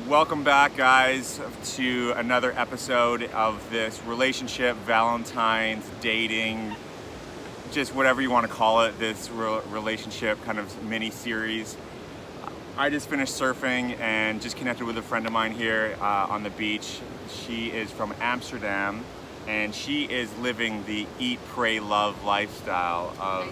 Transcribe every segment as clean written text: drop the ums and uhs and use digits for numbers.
Welcome back, guys, to another episode of this relationship, Valentine's, dating, just whatever you want to call it, this relationship kind of mini-series. I just finished surfing and just connected with a friend of mine here on the beach. She is from Amsterdam, and she is living the eat, pray, love lifestyle of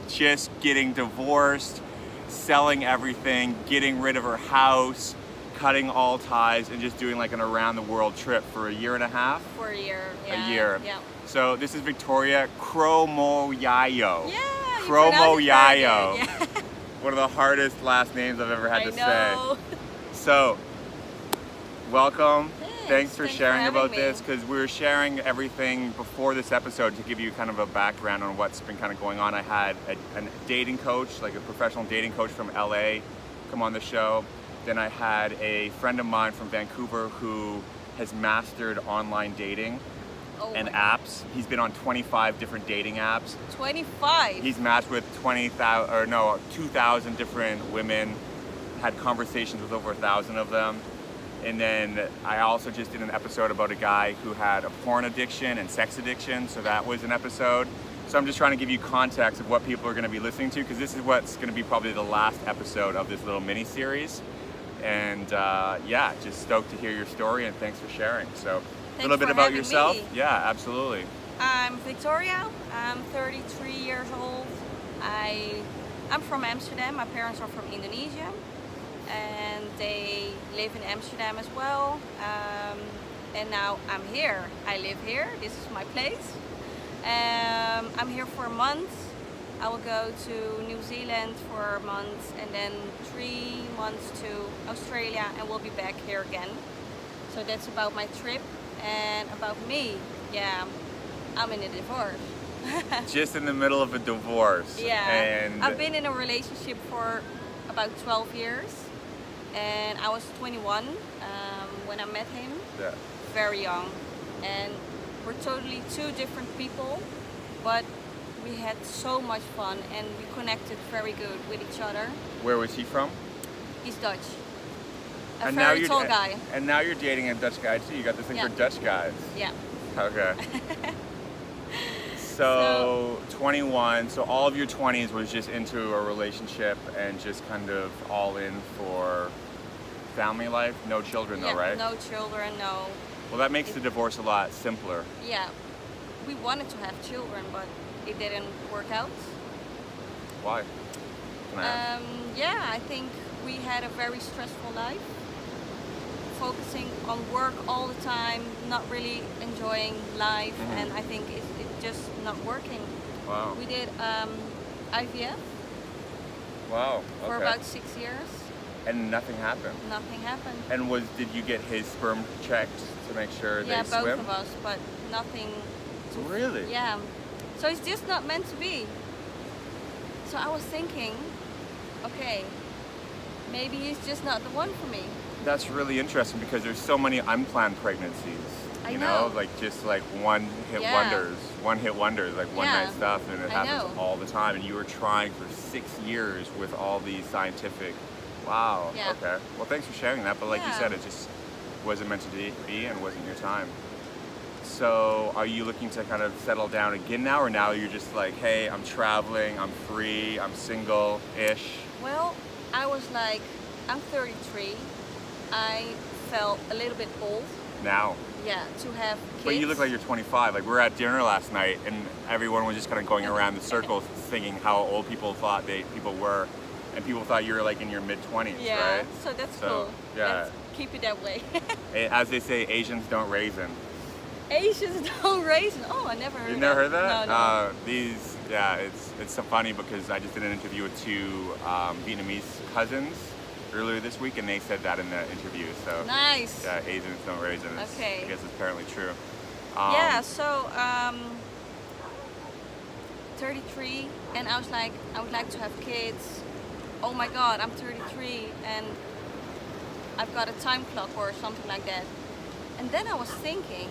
just getting divorced, selling everything, getting rid of her house, cutting all ties, and just doing like an around the world trip for a year and a half. For a year, yeah. A year. Yeah. So this is Victoria Chromoyayo. Yeah. Chromoyayo. Yeah. One of the hardest last names I've ever had to say. So, welcome. Thanks for sharing about this, because we were sharing everything before this episode to give you kind of a background on what's been kind of going on. I had a dating coach, like a professional dating coach from LA, come on the show. Then I had a friend of mine from Vancouver who has mastered online dating and apps. He's been on 25 different dating apps. 25? He's matched with 2,000 different women, had conversations with over 1,000 of them. And then I also just did an episode about a guy who had a porn addiction and sex addiction, so that was an episode. So I'm just trying to give you context of what people are going to be listening to, because this is what's going to be probably the last episode of this little mini-series. And yeah, just stoked to hear your story, and thanks for sharing. So a little bit about yourself. Yeah, absolutely. I'm Victoria. I'm 33 years old. I'm from Amsterdam. My parents are from Indonesia, and they live in Amsterdam as well. And now I'm here. I live here. This is my place. I'm here for a month. I will go to New Zealand for a month, and then 3 months to Australia, and we'll be back here again. So that's about my trip. And about me, yeah, I'm in a divorce. Just in the middle of a divorce. Yeah, and I've been in a relationship for about 12 years, and I was 21 when I met him. Yeah. Very young, and we're totally two different people, but we had so much fun, and we connected very good with each other. Where was he from? He's Dutch. A And very tall guy. And now you're dating a Dutch guy too. You got this thing for Dutch guys. Yeah. Okay. So 21. So all of your 20s was just into a relationship and just kind of all in for family life. No children though, right? No children, no. Well, that makes the divorce a lot simpler. Yeah. We wanted to have children, but it didn't work out. Why? Can I ask? Yeah, I think we had a very stressful life, focusing on work all the time, not really enjoying life, and I think it's just not working. Wow. We did IVF Wow. Okay. for about 6 years. And nothing happened. Nothing happened. And did you get his sperm checked to make sure they swim? Yeah, both of us, but nothing. Really? Yeah. So it's just not meant to be. So I was thinking, okay, maybe he's just not the one for me. That's really interesting, because there's so many unplanned pregnancies. You know, like just like one hit wonders, like one night stuff, and it happens all the time. And you were trying for 6 years with all these scientific. Wow. Yeah. Okay. Well, thanks for sharing that. But like you said, it just wasn't meant to be and wasn't your time. So are you looking to kind of settle down again now, or now you're just like, hey, I'm traveling, I'm free, I'm single-ish? Well, I was like, I'm 33. I felt a little bit old. Now? Yeah, to have kids. But you look like you're 25. Like, we were at dinner last night, and everyone was just kind of going around the circle thinking how old people thought people were. And people thought you were like in your mid-20s, right? So that's cool. Yeah. Let's keep it that way. As they say, Asians don't raisin. Asians don't raisin. Oh, I never heard that. You never heard that? No. It's so funny, because I just did an interview with 2 Vietnamese cousins earlier this week, and they said that in the interview. So nice. Yeah, Asians don't raisin. Okay. I guess it's apparently true. Yeah. So 33, and I was like, I would like to have kids. Oh my God, I'm 33, and I've got a time clock or something like that. And then I was thinking,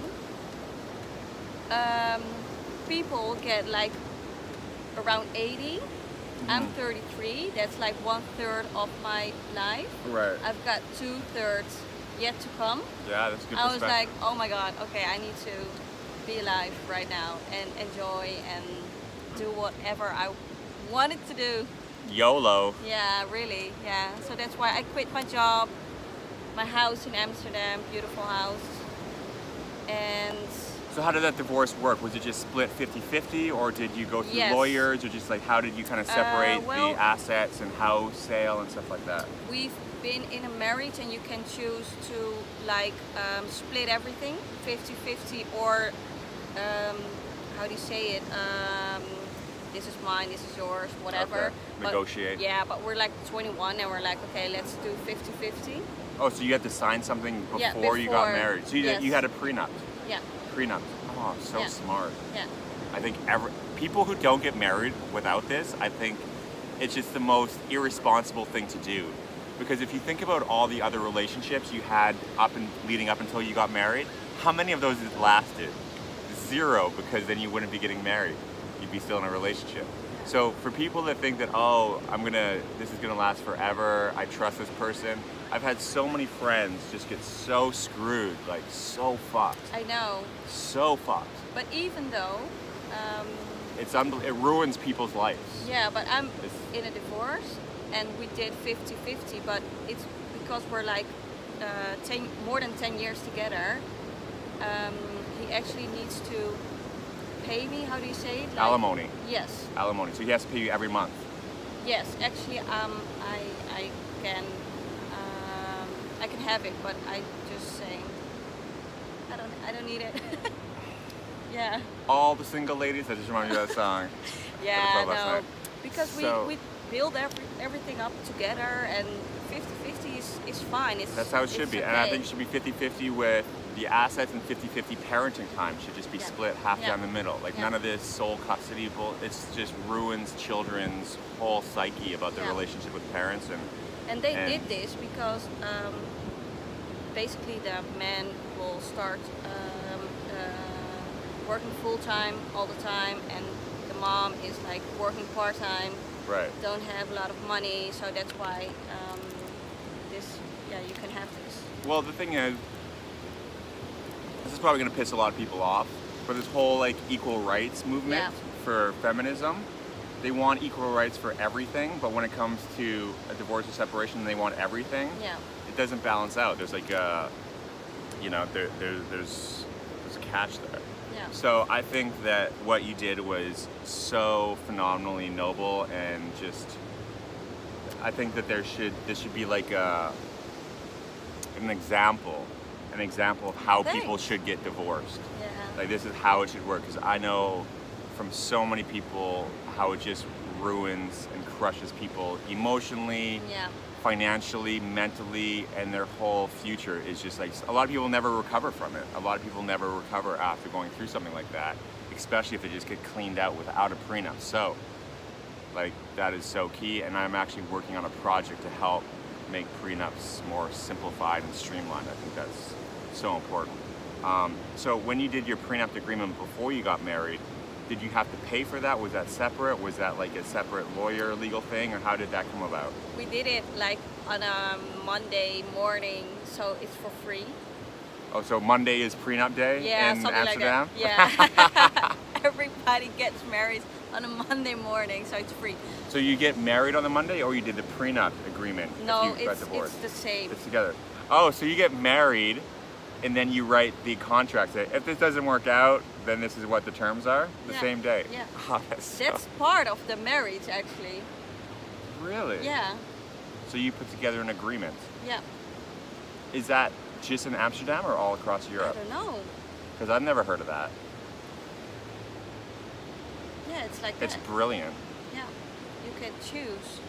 people get like around 80. I'm 33. That's like 1/3 of my life. Right. I've got 2/3 yet to come. Yeah, that's a good I was perspective. like, oh my God, okay, I need to be alive right now and enjoy and do whatever I wanted to do. YOLO. Yeah, really, yeah. So that's why I quit my job, my house in Amsterdam, beautiful house. And So how did that divorce work? Was it just split 50-50, or did you go through Yes. lawyers, or just like how did you kind of separate well- the assets and house sale and stuff like that? we've been in a marriage and you can choose to like split everything 50-50 or how do you say it? This is mine, this is yours, whatever. Okay. But- Negotiate. Yeah, but we're like 21 and we're like, okay, let's do 50-50. Oh, so you had to sign something before, Yeah, you got before, married. So you, yes. you had a prenup. Yeah, Prenup. Oh, so Yeah. smart. yeah. I think people who don't get married without this, I think it's just the most irresponsible thing to do. Because if you think about all the other relationships you had leading up until you got married, how many of those lasted? Zero, because then you wouldn't be getting married. You'd be still in a relationship. So for people that think that, oh, this is gonna last forever, I trust this person, I've had so many friends just get so screwed, like so fucked, I know. so fucked. But even though, It ruins people's lives. yeah, but I'm It's- in a divorce and we did 50-50, but it's because we're like more than 10 years together. He actually needs to pay me, how do you say it? Like- Alimony. Yes, Alimony. So he has to pay you every month. yes. Actually, I can have it, but I just say I don't need it. Yeah, All the single ladies, that just reminded me of that song. yeah, What about last no, night? because So- we build everything up together, and 50-50 is fine. That's how it should it's be. And I okay. think it should be 50-50 with the assets, and 50-50 parenting time should just be Yeah. split half Yeah. down the middle. Like Yeah. none of this sole custody bull. It's just ruins children's whole psyche about their Yeah. relationship with parents. And they And- did this because basically the man will start working full time all the time, and the mom is like working part time, Right. don't have a lot of money, so that's why you can have this. Well, the thing is, this is probably going to piss a lot of people off, but this whole like equal rights movement Yeah. for feminism, they want equal rights for everything, but when it comes to a divorce or separation, they want everything. Yeah, It doesn't balance out. There's like there's a catch there. yeah, So I think that what you did was so phenomenally noble, and just I think that this should be like an example of how people Thanks. should get divorced. yeah, Like this is how it should work, because I know from so many people how it just ruins and crushes people emotionally, yeah, financially, mentally, and their whole future is just like, a lot of people never recover from it. A lot of people never recover after going through something like that, especially if they just get cleaned out without a prenup. So like that is so key, and I'm actually working on a project to help make prenups more simplified and streamlined. I think that's so important. So when you did your prenup agreement before you got married, did you have to pay for that? Was that separate? Was that like a separate lawyer legal thing, or how did that come about? we did it like on a Monday morning, so it's for free. Oh, so Monday is prenup day Yeah, in something Amsterdam? like that. Yeah. Everybody gets married on a Monday morning, so it's free. So you get married on the Monday, or you did the prenup agreement No, if you got it's divorced? the same. It's together. Oh, so you get married, and then you write the contract. Say, if this doesn't work out, then this is what the terms are. The Yeah, same day. yeah. Oh, that's so- That's part of the marriage, actually. really. Yeah, So you put together an agreement. yeah. Is that just in Amsterdam or all across I Europe? don't know. Because I've never heard of that. Yeah, it's like It's that. brilliant, Yeah, you can choose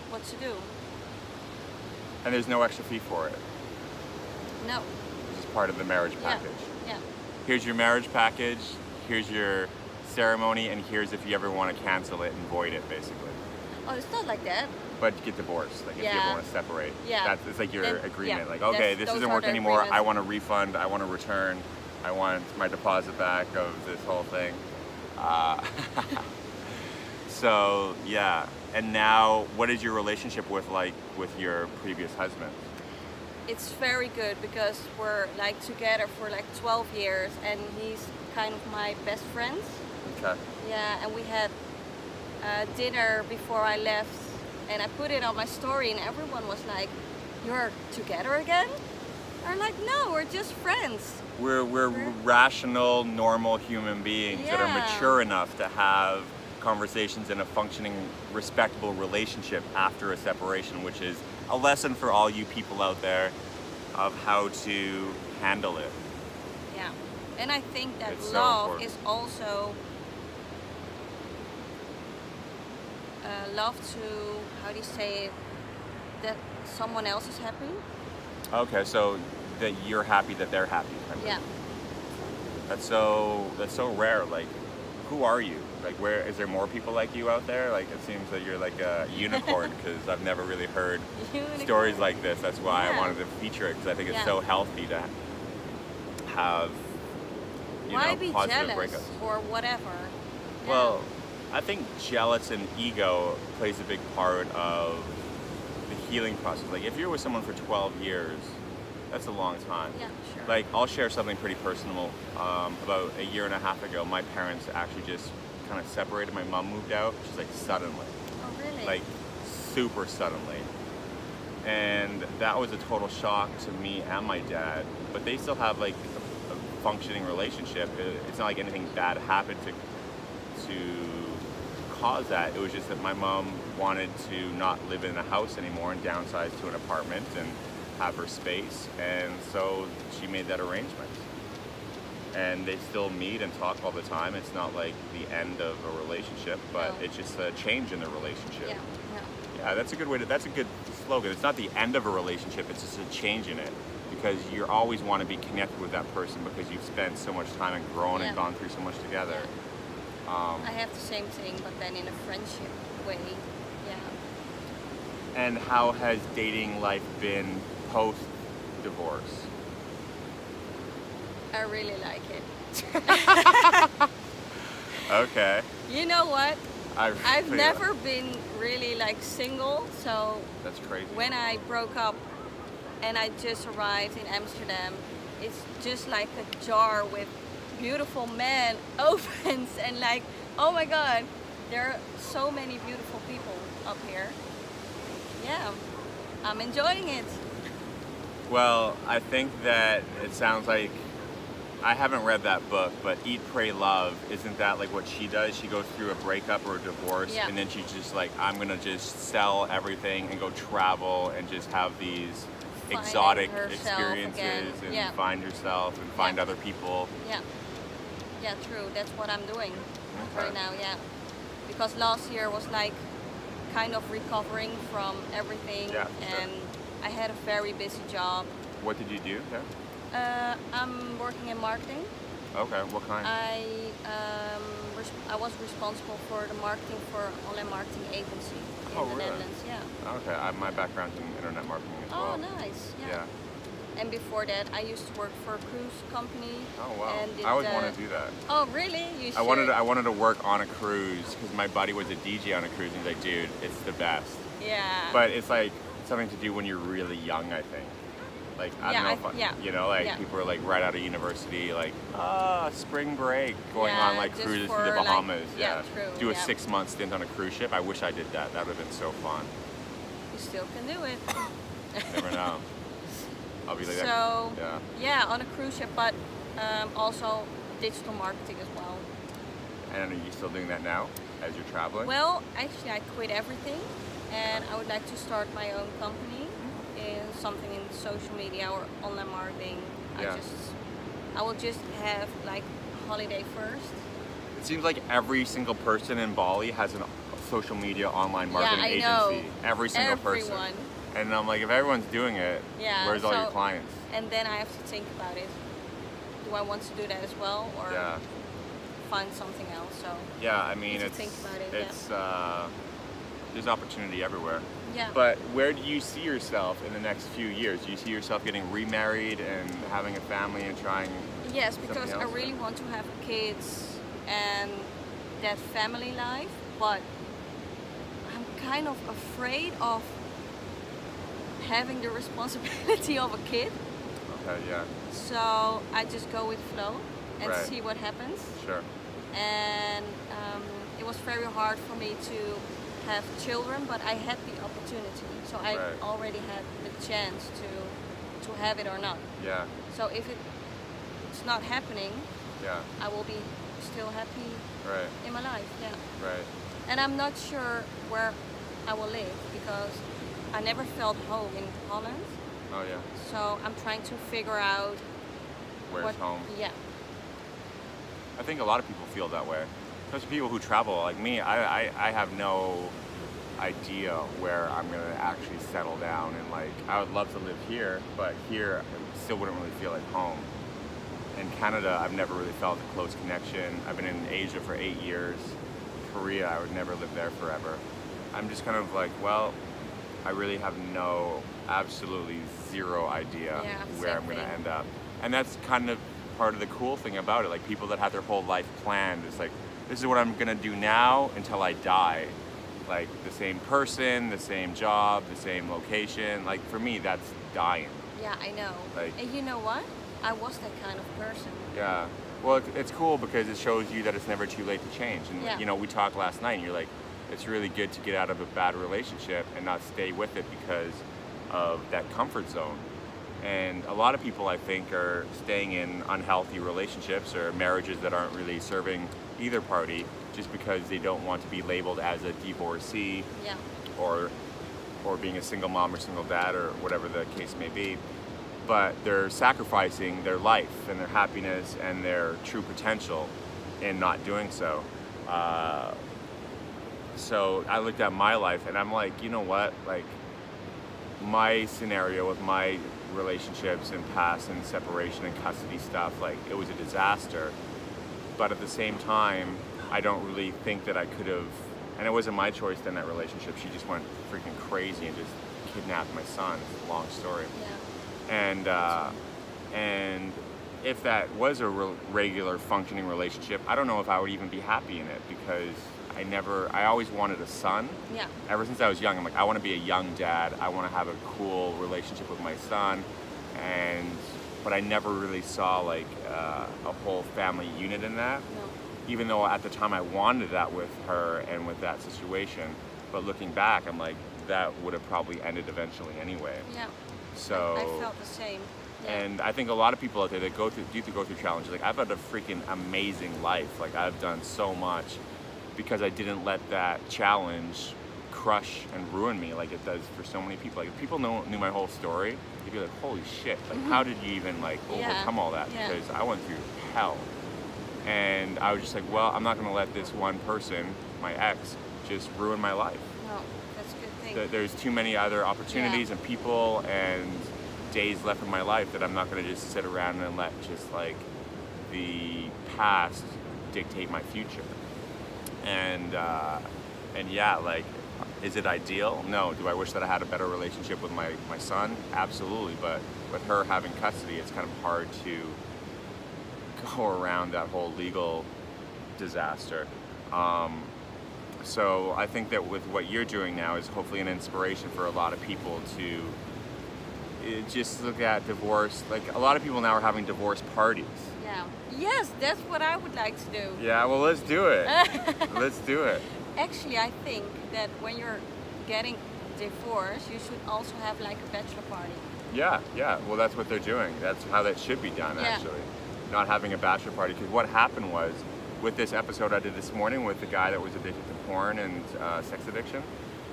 what to do. and there's no extra fee for it. No. This is part of the marriage Yeah. package. Yeah. Here's your marriage package. Here's your ceremony, and here's if you ever want to cancel it and void it, basically. Oh, it's not like that. But you get divorced, like if you ever Yeah. want to separate. Yeah. That's it's like your Then- agreement. yeah, Like, okay, that's- this those doesn't are work the anymore. I agreements. want a refund. I want a return. I want my deposit back of this whole thing. So yeah. And now, what is your relationship with your previous husband? it's very good because we're like together for like 12 years, and he's kind of my best friend. Okay. Yeah, and we had dinner before I left, and I put it on my story, and everyone was like, "You're together again?" I'm like, "No, we're just friends." We're rational, normal human beings that are Yeah. mature enough to have conversations in a functioning, respectable relationship after a separation, which is a lesson for all you people out there of how to handle it. Yeah, and I think that It's so love important. is also love to, how do you say it, that someone else is happy. Okay, so that you're happy that they're happy. kind of. Yeah. That's so rare. Like, who are you? Like, where is there more people like you out there? Like, it seems that you're like a unicorn because I've never really heard stories like this. That's why I Yeah. wanted to feature it because I think it's Yeah. so healthy to have, Why be positive jealous breakups. or whatever? Yeah. Well, I think jealous and ego plays a big part of the healing process. Like, if you're with someone for 12 years, that's a long time. Yeah, sure. Like, I'll share something pretty personal. About a year and a half ago, my parents actually just kind of separated. My mom moved out, just like suddenly, Oh, really? like super suddenly. And that was a total shock to me and my dad. But they still have like a functioning relationship. It's not like anything bad happened to cause that. It was just that my mom wanted to not live in a house anymore and downsize to an apartment and have her space, and so she made that arrangement. And they still meet and talk all the time. It's not like the end of a relationship, but No. it's just a change in the relationship. Yeah, yeah. Yeah, that's a good way to. That's a good slogan. It's not the end of a relationship. It's just a change in it, because you always want to be connected with that person because you've spent so much time and grown and Yeah. gone through so much together. I have the same thing, but then in a friendship way. Yeah. And how has dating life been post divorce? I really like it. Okay. You know what? I've feel never been really like single, so That's crazy. when I broke up and I just arrived in Amsterdam, it's just like a jar with beautiful men opens, and like, oh my god, there are so many beautiful people up here. Yeah, I'm enjoying it. Well, I think that it sounds like, I haven't read that book, but Eat, Pray, Love, isn't that like what she does? She goes through a breakup or a divorce, Yeah. and then she's just like, I'm gonna just sell everything and go travel and just have these Finding exotic herself experiences again. and Yeah. find yourself and find Yeah. other people. Yeah, yeah, true. That's what I'm doing Okay. right now. Yeah, because last year was like kind of recovering from everything, Yeah, sure. and I had a very busy job. What did you do there? I'm working in marketing. Okay, what kind? I was responsible for the marketing for online marketing agency in Oh, the really? Netherlands. Yeah. Okay, my background's in internet marketing as well. Oh, nice. Yeah. Yeah. And before that, I used to work for a cruise company. Oh wow. And did, I always want to do that. Oh, really? You should. I wanted to work on a cruise because my buddy was a DJ on a cruise, and he's like, dude, it's the best. Yeah. But it's like something to do when you're really young, I think. Like, I don't know if yeah. people are like right out of university, like, spring break, going Yeah, on like just cruises to for, the like- Bahamas. yeah, true, Do a yeah. 6-month stint on a cruise ship. I wish I did that. That would have been so fun. You still can do it. Never know. I'll be like that. So, Yeah. yeah, on a cruise ship, but also digital marketing as well. And are you still doing that now as you're traveling? Well, actually, I quit everything, and I would like to start my own company in something in social media or online marketing. Yeah. I will just have like holiday first. It seems like every single person in Bali has a social media online marketing I know. agency. Every single person. Everyone. And I'm like, if everyone's doing it, Yeah, where's all your so- clients? And then I have to think about it. Do I want to do that as well, or Yeah. find something else? So Yeah, I mean, to it's think about it, it's there's opportunity everywhere. yeah. But where do you see yourself in the next few years? Do you see yourself getting remarried and having a family and trying? Yes, something because I else? really want to have kids and that family life, but I'm kind of afraid of having the responsibility of a kid. Okay, yeah. So I just go with flow and Right. see what happens. Sure. And it was very hard for me to have children, but I had the opportunity. So I Right. already had the chance to have it or not. Yeah. So if it's not happening, Yeah. I will be still happy Right. in my life. Yeah. Right. And I'm not sure where I will live because I never felt home in Holland. Oh yeah. So I'm trying to figure out Where's home? Yeah. I think a lot of people feel that way. Especially people who travel. Like me, I have no idea where I'm gonna actually settle down, and like I would love to live here, but here I still wouldn't really feel like home. In Canada, I've never really felt a close connection. I've been in Asia for 8 years. Korea, I would never live there forever. I'm just kind of like, well, I really have absolutely zero idea Yeah, where same I'm gonna thing. end up. And that's kind of part of the cool thing about it. Like people that have their whole life planned, it's like, this is what I'm gonna do now until I die. Like the same person, the same job, the same location. Like for me, that's dying. Yeah, I know. Like- And you know what? I was that kind of person. Yeah. Well, it's cool because it shows you that it's never too late to change. And Yeah. you know, we talked last night, and you're like, it's really good to get out of a bad relationship and not stay with it because of that comfort zone. And a lot of people, I think, are staying in unhealthy relationships or marriages that aren't really serving either party just because they don't want to be labeled as a divorcee Yeah. or being a single mom or single dad or whatever the case may be. But they're sacrificing their life and their happiness and their true potential in not doing so. So I looked at my life and I'm like, you know what? Like my scenario with my relationships and past and separation and custody stuff, like it was a disaster. But at the same time, I don't really think that I could have, and it wasn't my choice in that relationship. She just went freaking crazy and just kidnapped my son. It's a long story. Yeah. And if that was a regular functioning relationship, I don't know if I would even be happy in it because I always wanted a son. Yeah. Ever since I was young, I'm like, I want to be a young dad. I want to have a cool relationship with my son. But I never really saw like a whole family unit in that. No. Even though at the time I wanted that with her and with that situation. But looking back, I'm like, that would have probably ended eventually anyway. Yeah. So I felt the same. Yeah. and I think a lot of people out there that do go through challenges. Like I've had a freaking amazing life. Like I've done so much because I didn't let that challenge crush and ruin me like it does for so many people. Like if people knew my whole story, they'd be like, holy shit, like how did you even like overcome all that? Yeah. Because I went through hell. And I was just like, well, I'm not gonna let this one person, my ex, just ruin my life. No, that's a good thing. There's too many other opportunities and people and days left in my life that I'm not going to just sit around and let just like the past dictate my future. And yeah, like, is it ideal? No. Do I wish that I had a better relationship with my son? Absolutely. But with her having custody, it's kind of hard to go around that whole legal disaster. So I think that with what you're doing now is hopefully an inspiration for a lot of people to just look at divorce. Like a lot of people now are having divorce parties. Yeah. Yes, that's what I would like to do. Yeah, well, let's do it. Let's do it. Actually, I think that when you're getting divorced, you should also have like a bachelor party. Yeah. Well, that's what they're doing. That's how that should be done, Yeah. actually. Not having a bachelor party. Because what happened was, with this episode I did this morning with the guy that was addicted to porn and sex addiction,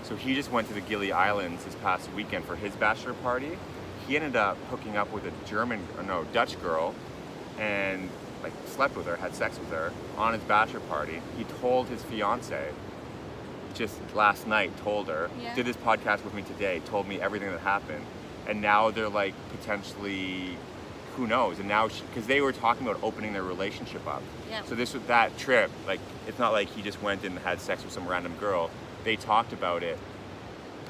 so he just went to the Gili Islands this past weekend for his bachelor party. He ended up hooking up with a Dutch girl, and like slept with her, had sex with her on his bachelor party. He told his fiance just last night, told her, Yeah. did this podcast with me today, told me everything that happened. And now they're like potentially, who knows? And now, because they were talking about opening their relationship up. Yeah. So that trip, like, it's not like he just went and had sex with some random girl. They talked about it,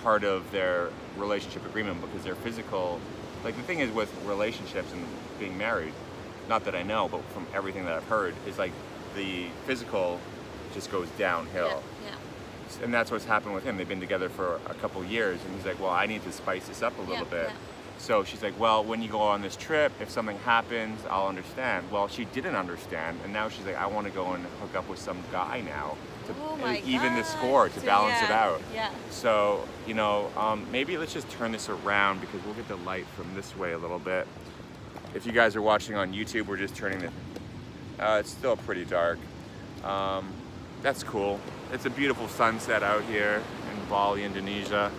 part of their relationship agreement, because their physical, like the thing is with relationships and being married, not that I know, but from everything that I've heard, is like the physical just goes downhill. Yeah. and that's what's happened with him. They've been together for a couple years, and he's like, well, I need to spice this up a little bit. Yeah. So she's like, well, when you go on this trip, if something happens, I'll understand. Well, she didn't understand, and now she's like, I want to go and hook up with some guy now to even the score, to balance it out. Yeah. So, you know, maybe let's just turn this around because we'll get the light from this way a little bit. If you guys are watching on YouTube, we're just turning the, it's still pretty dark. That's cool. It's a beautiful sunset out here in Bali, Indonesia.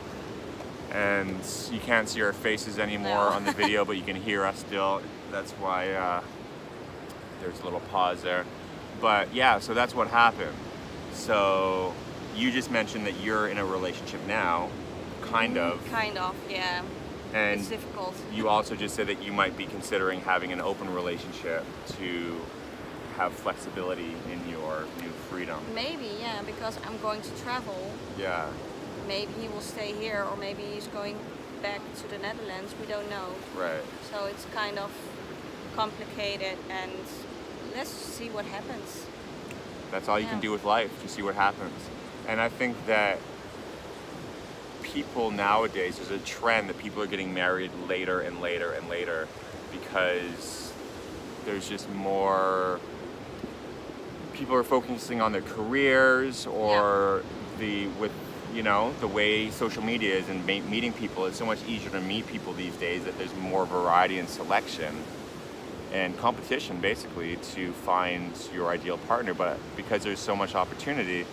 And you can't see our faces anymore on the video, but you can hear us still. That's why there's a little pause there. But yeah, so that's what happened. So you just mentioned that you're in a relationship now, kind of. Kind of, yeah. And it's difficult. You also just said that you might be considering having an open relationship to have flexibility in your new freedom. Maybe, yeah, because I'm going to travel. Yeah. Maybe he will stay here, or maybe he's going back to the Netherlands. We don't know. Right. So it's kind of complicated, and let's see what happens. That's all you can do with life, to see what happens. And I think that people nowadays, there's a trend that people are getting married later and later and later because there's just more, people are focusing on their careers or you know, the way social media is and meeting people. It's so much easier to meet people these days that there's more variety and selection and competition basically to find your ideal partner. But because there's so much opportunity,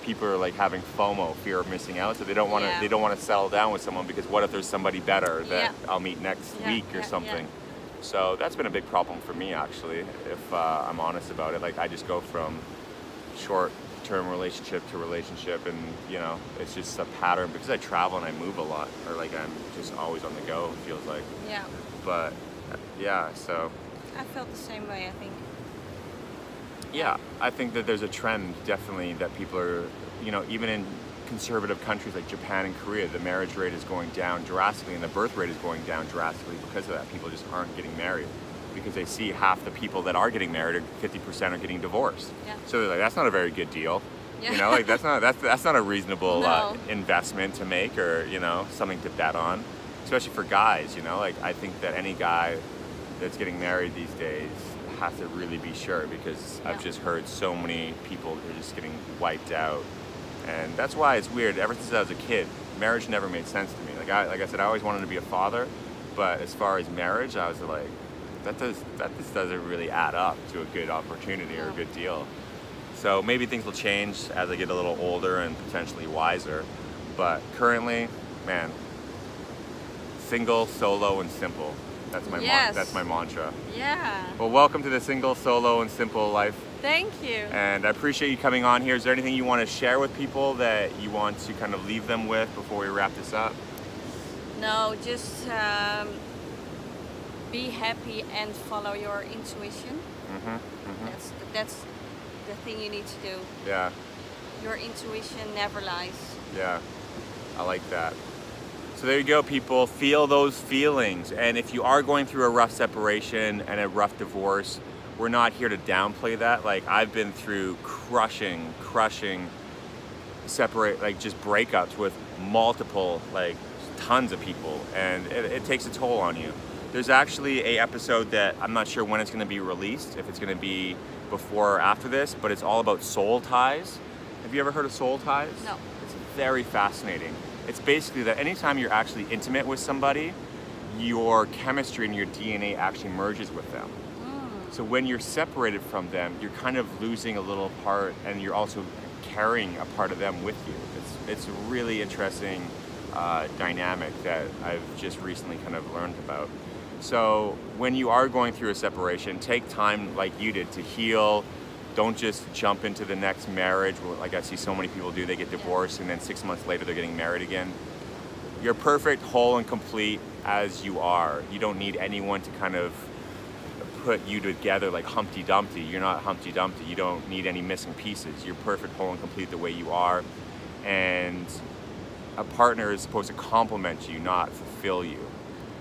people are like having FOMO, fear of missing out, so they don't want to they don't want to settle down with someone because what if there's somebody better that I'll meet next week or something. So that's been a big problem for me actually, if I'm honest about it. Like I just go from short-term relationship to relationship, and you know, it's just a pattern because I travel and I move a lot, or like I'm just always on the go, it feels like. Yeah. But yeah, so I felt the same way, I think. Yeah, I think that there's a trend definitely that people are, you know, even in conservative countries like Japan and Korea, the marriage rate is going down drastically and the birth rate is going down drastically because of that. People just aren't getting married because they see half the people that are getting married, or 50% are getting divorced. Yeah. So they're like, that's not a very good deal. Yeah. You know, like that's not a reasonable investment to make, or, you know, something to bet on, especially for guys, you know. Like I think that any guy that's getting married these days has to really be sure, because I've just heard so many people who are just getting wiped out. And that's why it's weird. Ever since I was a kid, marriage never made sense to me. Like I said, I always wanted to be a father, but as far as marriage, I was like, that just doesn't really add up to a good opportunity or a good deal. So maybe things will change as I get a little older and potentially wiser. But currently, man, single, solo, and simple. That's my that's my mantra. Yeah. Well, welcome to the single, solo, and simple life. Thank you. And I appreciate you coming on here. Is there anything you want to share with people that you want to kind of leave them with before we wrap this up? No, just be happy and follow your intuition. That's the thing you need to do. Yeah. Your intuition never lies. Yeah, I like that. So there you go, people. Feel those feelings. And if you are going through a rough separation and a rough divorce, we're not here to downplay that. Like I've been through crushing just breakups with multiple, like tons of people, and it takes a toll on you. There's actually a episode that I'm not sure when it's going to be released, if it's going to be before or after this, but it's all about soul ties. Have you ever heard of soul ties? No. It's very fascinating. It's basically that anytime you're actually intimate with somebody, your chemistry and your DNA actually merges with them. So when you're separated from them, you're kind of losing a little part, and you're also carrying a part of them with you. It's a really interesting dynamic that I've just recently kind of learned about. So when you are going through a separation, take time like you did to heal. Don't just jump into the next marriage, like I see so many people do. They get divorced and then 6 months later they're getting married again. You're perfect, whole, and complete as you are. You don't need anyone to kind of put you together like Humpty Dumpty. You're not Humpty Dumpty. You don't need any missing pieces. You're perfect, whole, and complete the way you are. And a partner is supposed to complement you, not fulfill you.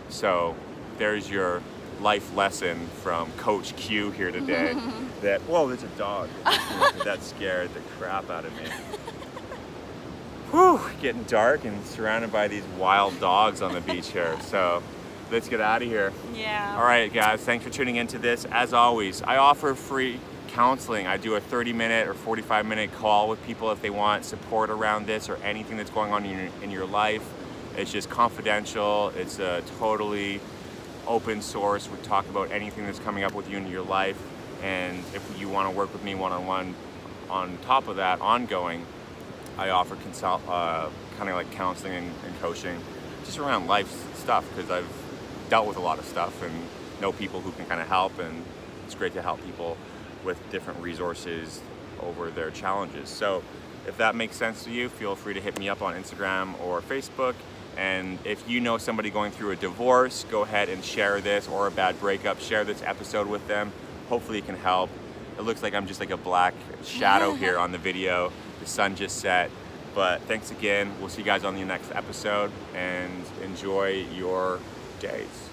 So there's your life lesson from Coach Q here today. That, whoa, there's a dog. That scared the crap out of me. Whew, getting dark and surrounded by these wild dogs on the beach here. So let's get out of here. Yeah. All right, guys, thanks for tuning into this. As always, I offer free counseling. I do a 30-minute or 45-minute call with people if they want support around this or anything that's going on in your life. It's just confidential. It's a totally open source. We talk about anything that's coming up with you in your life. And if you want to work with me one-on-one, on top of that, ongoing, I offer kind of like counseling and coaching just around life stuff, because I've dealt with a lot of stuff and know people who can kind of help, and it's great to help people with different resources over their challenges. So if that makes sense to you, feel free to hit me up on Instagram or Facebook. And if you know somebody going through a divorce, go ahead and share this, or a bad breakup, share this episode with them. Hopefully it can help. It looks like I'm just like a black shadow here on the video. The sun just set. But thanks again. We'll see you guys on the next episode, and enjoy your days.